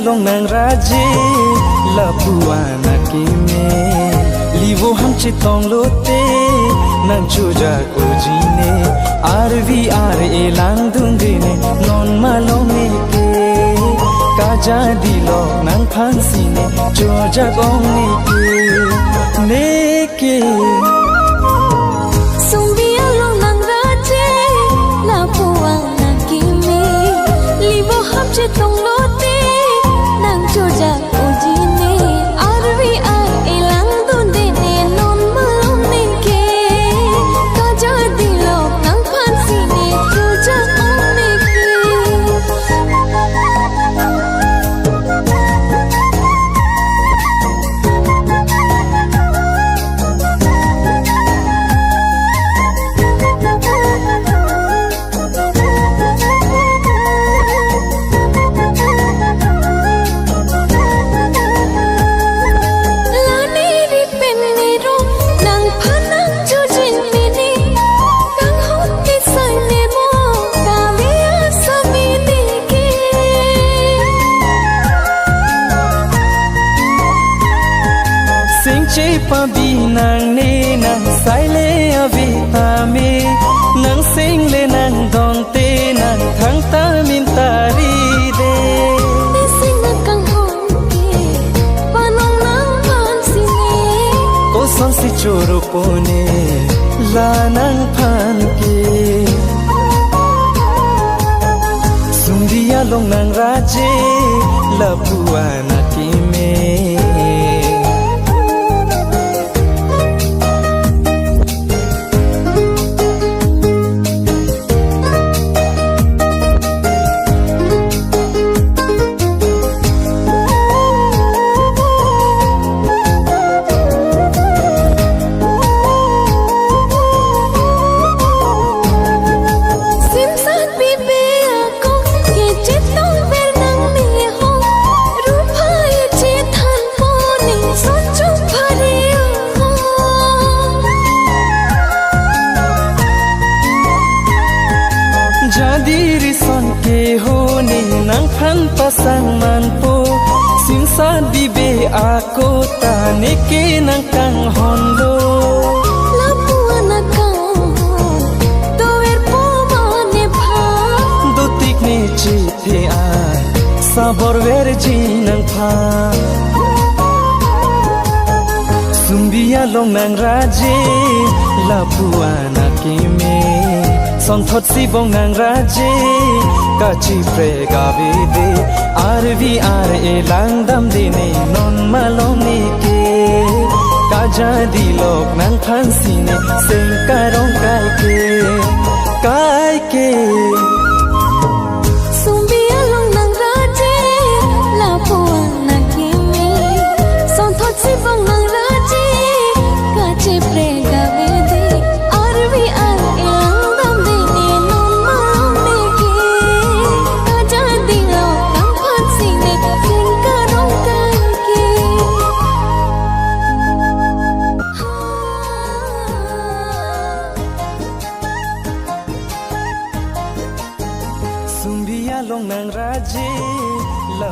long nang raje la buana kime livo ham chitong lote nang chuja kujine RVR elang dungine non malome ke kaja dilo nang phansine chuja gongni ke neke tong lote nang choja ujine RVR elang dunde ne non malome ke kaja dilo nang phansi ne choja ome che pabi nang ne nang sai le avita me nang sing le nang don te nang thang ta min tari de sing na kang hon ke panong nang phan si ne ko son si choro pone la nang phan ke sundia long nang raje la buana ki me Jadi son ke hone nang phan pasang manpo sinsa bibe ako tane ke nang kang hondo lapu anaka toer po mane pha do tik ne chithe a sabor ver jinang pha sumbia long nang raje lapu anake me son thot si bong nang raje kachi prega vide RVR elang dam dine non malome ke kaja dilok nang phansi ne sing karong kai ke sumbia long nang raje la puang na kimi son thot si bong nang raje kachi prega vide RVR Sumbia long nang raje la